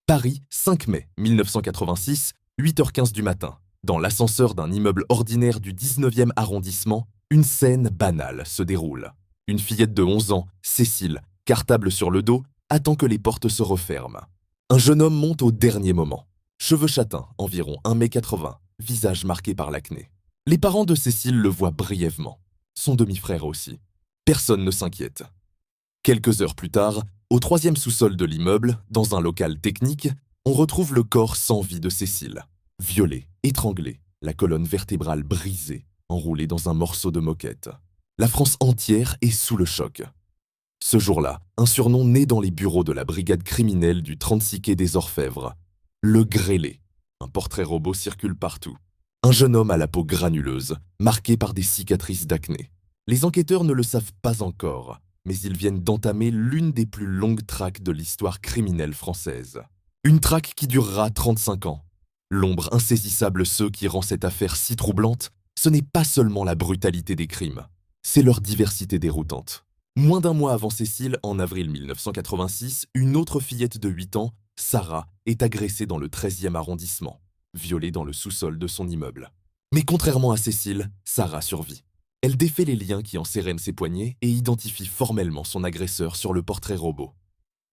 Paris, 5 mai 1986, 8h15 du matin. Dans l'ascenseur d'un immeuble ordinaire du 19e arrondissement, une scène banale se déroule. Une fillette de 11 ans, Cécile, cartable sur le dos, attend que les portes se referment. Un jeune homme monte au dernier moment. Cheveux châtains, environ 1m80, visage marqué par l'acné. Les parents de Cécile le voient brièvement. Son demi-frère aussi. Personne ne s'inquiète. Quelques heures plus tard, au troisième sous-sol de l'immeuble, dans un local technique, on retrouve le corps sans vie de Cécile. Violée, étranglée, la colonne vertébrale brisée, enroulée dans un morceau de moquette. La France entière est sous le choc. Ce jour-là, un surnom naît dans les bureaux de la brigade criminelle du 36 quai des Orfèvres. Le grêlé. Un portrait robot circule partout. Un jeune homme à la peau granuleuse, marqué par des cicatrices d'acné. Les enquêteurs ne le savent pas encore, mais ils viennent d'entamer l'une des plus longues traques de l'histoire criminelle française. Une traque qui durera 35 ans. L'ombre insaisissable qui rend cette affaire si troublante, ce n'est pas seulement la brutalité des crimes, c'est leur diversité déroutante. Moins d'un mois avant Cécile, en avril 1986, une autre fillette de 8 ans, Sarah, est agressée dans le 13e arrondissement, violée dans le sous-sol de son immeuble. Mais contrairement à Cécile, Sarah survit. Elle défait les liens qui enserrènent ses poignets et identifie formellement son agresseur sur le portrait robot.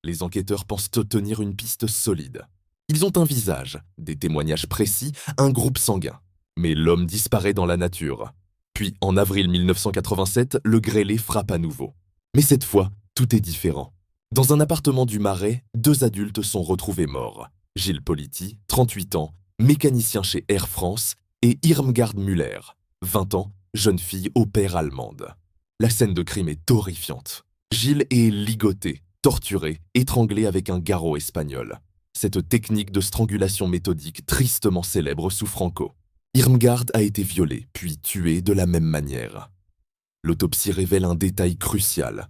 Les enquêteurs pensent obtenir une piste solide. Ils ont un visage, des témoignages précis, un groupe sanguin. Mais l'homme disparaît dans la nature. Puis, en avril 1987, le grêlé frappe à nouveau. Mais cette fois, tout est différent. Dans un appartement du Marais, 2 adultes sont retrouvés morts. Gilles Politi, 38 ans, mécanicien chez Air France, et Irmgard Müller, 20 ans, jeune fille au père allemande. La scène de crime est horrifiante. Gilles est ligoté, torturé, étranglé avec un garrot espagnol. Cette technique de strangulation méthodique tristement célèbre sous Franco. Irmgard a été violée, puis tuée de la même manière. L'autopsie révèle un détail crucial.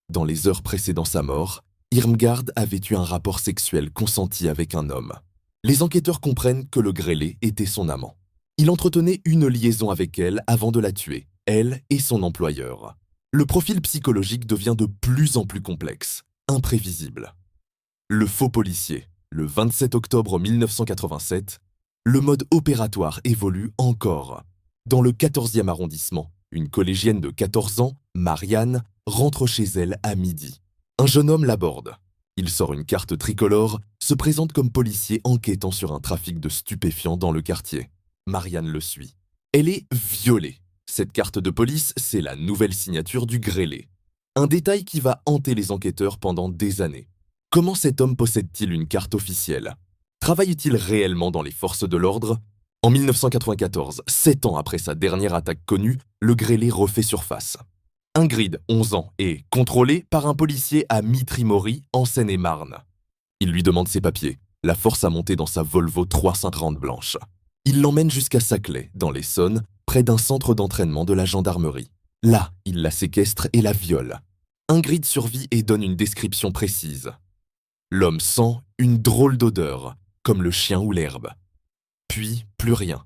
Dans les heures précédant sa mort, Irmgard avait eu un rapport sexuel consenti avec un homme. Les enquêteurs comprennent que le grêlé était son amant. Il entretenait une liaison avec elle avant de la tuer, elle et son employeur. Le profil psychologique devient de plus en plus complexe, imprévisible. Le faux policier, le 27 octobre 1987, le mode opératoire évolue encore. Dans le 14e arrondissement, une collégienne de 14 ans, Marianne, rentre chez elle à midi. Un jeune homme l'aborde. Il sort une carte tricolore, se présente comme policier enquêtant sur un trafic de stupéfiants dans le quartier. Marianne le suit. Elle est violée. Cette carte de police, c'est la nouvelle signature du grêlé. Un détail qui va hanter les enquêteurs pendant des années. Comment cet homme possède-t-il une carte officielle? Travaille-t-il réellement dans les forces de l'ordre? En 1994, 7 ans après sa dernière attaque connue, le grêlé refait surface. Ingrid, 11 ans, est contrôlée par un policier à Mitry-Mory, en Seine-et-Marne. Il lui demande ses papiers, la force à monter dans sa Volvo 330 blanche. Il l'emmène jusqu'à Saclay, dans l'Essonne, près d'un centre d'entraînement de la gendarmerie. Là, il la séquestre et la viole. Ingrid survit et donne une description précise. L'homme sent une drôle d'odeur, comme le chien ou l'herbe. Puis, plus rien.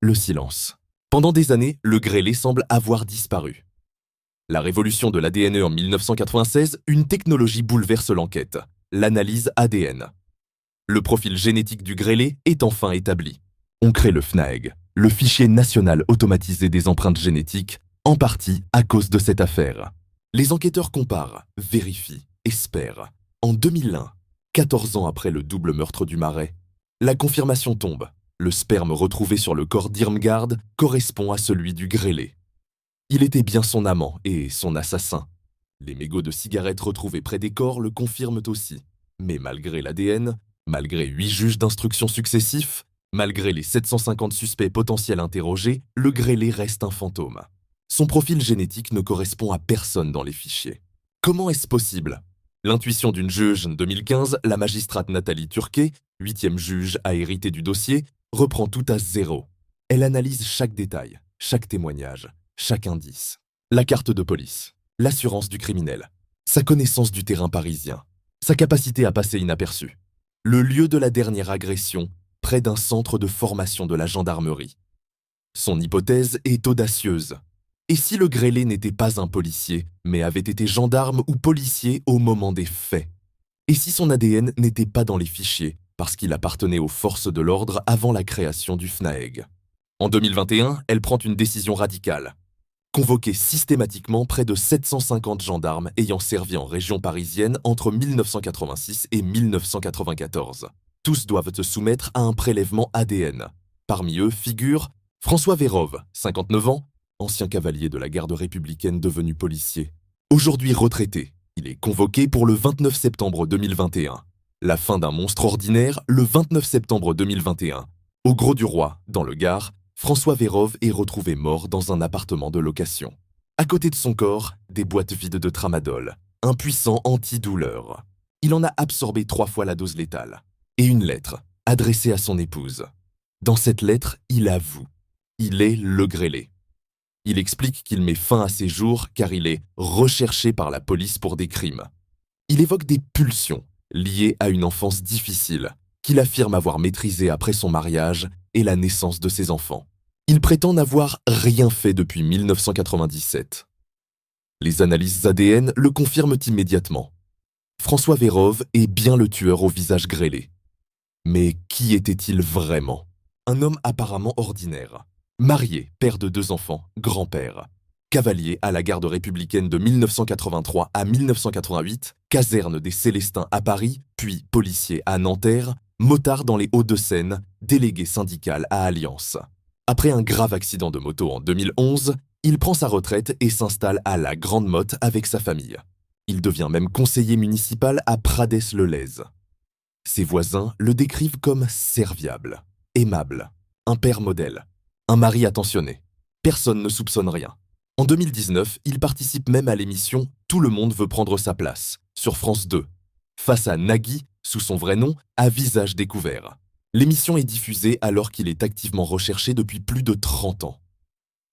Le silence. Pendant des années, le grêlé semble avoir disparu. La révolution de l'ADN en 1996, une technologie bouleverse l'enquête, l'analyse ADN. Le profil génétique du grêlé est enfin établi. On crée le FNAEG, le fichier national automatisé des empreintes génétiques, en partie à cause de cette affaire. Les enquêteurs comparent, vérifient, espèrent. En 2001, 14 ans après le double meurtre du Marais, la confirmation tombe. Le sperme retrouvé sur le corps d'Irmgard correspond à celui du grêlé. Il était bien son amant et son assassin. Les mégots de cigarettes retrouvés près des corps le confirment aussi. Mais malgré l'ADN, malgré 8 juges d'instruction successifs, malgré les 750 suspects potentiels interrogés, le grêlé reste un fantôme. Son profil génétique ne correspond à personne dans les fichiers. Comment est-ce possible? L'intuition d'une juge en 2015, la magistrate Nathalie Turquet, 8e juge à hériter du dossier, reprend tout à zéro. Elle analyse chaque détail, chaque témoignage, chaque indice. La carte de police, l'assurance du criminel, sa connaissance du terrain parisien, sa capacité à passer inaperçu. Le lieu de la dernière agression, près d'un centre de formation de la gendarmerie. Son hypothèse est audacieuse. Et si le grêlé n'était pas un policier, mais avait été gendarme ou policier au moment des faits? Et si son ADN n'était pas dans les fichiers, parce qu'il appartenait aux forces de l'ordre avant la création du FNAEG. En 2021, elle prend une décision radicale. Convoquer systématiquement près de 750 gendarmes ayant servi en région parisienne entre 1986 et 1994. Tous doivent se soumettre à un prélèvement ADN. Parmi eux figure François Vérove, 59 ans, ancien cavalier de la garde républicaine devenu policier. Aujourd'hui retraité, il est convoqué pour le 29 septembre 2021. La fin d'un monstre ordinaire, le 29 septembre 2021. Au Grau-du-Roi, dans le Gard, François Vérove est retrouvé mort dans un appartement de location. À côté de son corps, des boîtes vides de tramadol, un puissant antidouleur. Il en a absorbé 3 fois la dose létale. Et une lettre, adressée à son épouse. Dans cette lettre, il avoue. Il est le grêlé. Il explique qu'il met fin à ses jours car il est recherché par la police pour des crimes. Il évoque des pulsions liées à une enfance difficile, qu'il affirme avoir maîtrisée après son mariage et la naissance de ses enfants. Il prétend n'avoir rien fait depuis 1997. Les analyses ADN le confirment immédiatement. François Vérove est bien le tueur au visage grêlé. Mais qui était-il vraiment? Un homme apparemment ordinaire. Marié, père de 2 enfants, grand-père. Cavalier à la garde républicaine de 1983 à 1988, caserne des Célestins à Paris, puis policier à Nanterre, motard dans les Hauts-de-Seine, délégué syndical à Alliance. Après un grave accident de moto en 2011, il prend sa retraite et s'installe à la Grande Motte avec sa famille. Il devient même conseiller municipal à Prades-le-Lez. Ses voisins le décrivent comme serviable, aimable, un père modèle, un mari attentionné. Personne ne soupçonne rien. En 2019, il participe même à l'émission Tout le monde veut prendre sa place, sur France 2, face à Nagui, sous son vrai nom, à visage découvert. L'émission est diffusée alors qu'il est activement recherché depuis plus de 30 ans.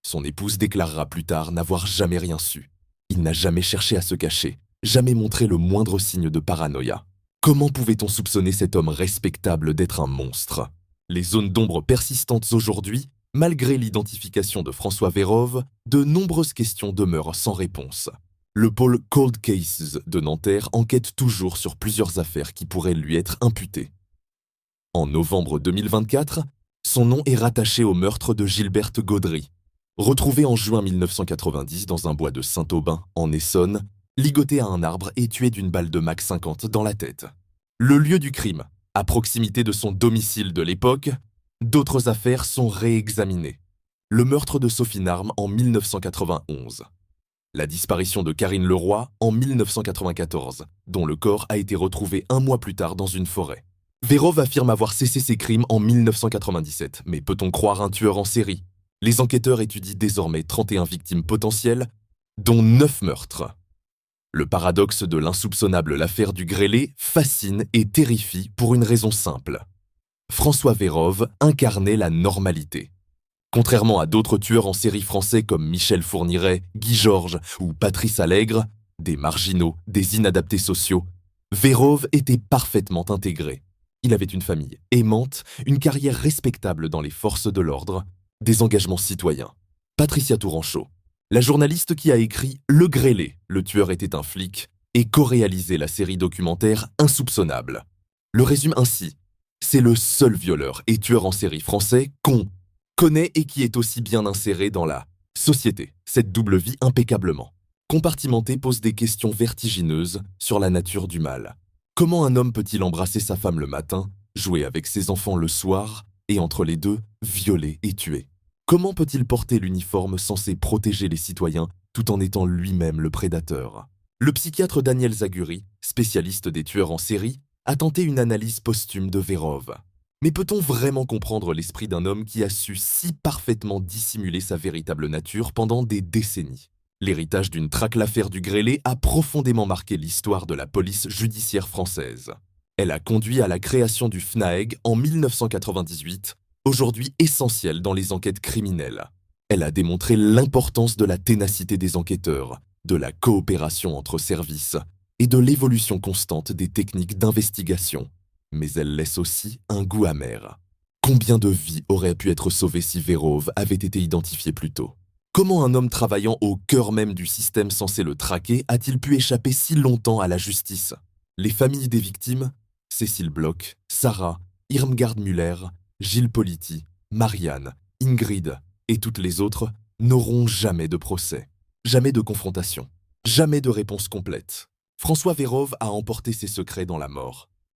Son épouse déclarera plus tard n'avoir jamais rien su. Il n'a jamais cherché à se cacher, jamais montré le moindre signe de paranoïa. Comment pouvait-on soupçonner cet homme respectable d'être un monstre? Les zones d'ombre persistantes aujourd'hui, malgré l'identification de François Vérove, de nombreuses questions demeurent sans réponse. Le pôle Cold Cases de Nanterre enquête toujours sur plusieurs affaires qui pourraient lui être imputées. En novembre 2024, son nom est rattaché au meurtre de Gilberte Gaudry, retrouvée en juin 1990 dans un bois de Saint-Aubin, en Essonne, ligotée à un arbre et tuée d'une balle de Mac 50 dans la tête. Le lieu du crime, à proximité de son domicile de l'époque, d'autres affaires sont réexaminées. Le meurtre de Sophie Narme en 1991. La disparition de Karine Leroy en 1994, dont le corps a été retrouvé 1 mois plus tard dans une forêt. Vérove affirme avoir cessé ses crimes en 1997, mais peut-on croire un tueur en série? Les enquêteurs étudient désormais 31 victimes potentielles, dont 9 meurtres. Le paradoxe de l'insoupçonnable l'affaire du grêlé fascine et terrifie pour une raison simple. François Vérove incarnait la normalité. Contrairement à d'autres tueurs en série français comme Michel Fourniret, Guy Georges ou Patrice Allègre, des marginaux, des inadaptés sociaux, Vérove était parfaitement intégré. Il avait une famille aimante, une carrière respectable dans les forces de l'ordre, des engagements citoyens. Patricia Touranchot, la journaliste qui a écrit Le Grêlé, le tueur était un flic, et co-réalisé la série documentaire Insoupçonnable. Le résume ainsi: c'est le seul violeur et tueur en série français qu'on connaît et qui est aussi bien inséré dans la société, cette double vie impeccablement. Compartimenté pose des questions vertigineuses sur la nature du mal. Comment un homme peut-il embrasser sa femme le matin, jouer avec ses enfants le soir, et entre les deux, violer et tuer? Comment peut-il porter l'uniforme censé protéger les citoyens tout en étant lui-même le prédateur? Le psychiatre Daniel Zaguri, spécialiste des tueurs en série, a tenté une analyse posthume de Vérove. Mais peut-on vraiment comprendre l'esprit d'un homme qui a su si parfaitement dissimuler sa véritable nature pendant des décennies? L'héritage d'une traque l'affaire du grêlé a profondément marqué l'histoire de la police judiciaire française. Elle a conduit à la création du FNAEG en 1998, aujourd'hui essentiel dans les enquêtes criminelles. Elle a démontré l'importance de la ténacité des enquêteurs, de la coopération entre services et de l'évolution constante des techniques d'investigation. Mais elle laisse aussi un goût amer. Combien de vies auraient pu être sauvées si Vérove avait été identifié plus tôt? Comment un homme travaillant au cœur même du système censé le traquer a-t-il pu échapper si longtemps à la justice? Les familles des victimes, Cécile Bloch, Sarah, Irmgard Müller, Gilles Politi, Marianne, Ingrid et toutes les autres n'auront jamais de procès, jamais de confrontation, jamais de réponse complète. François Vérove a emporté ses secrets dans la mort.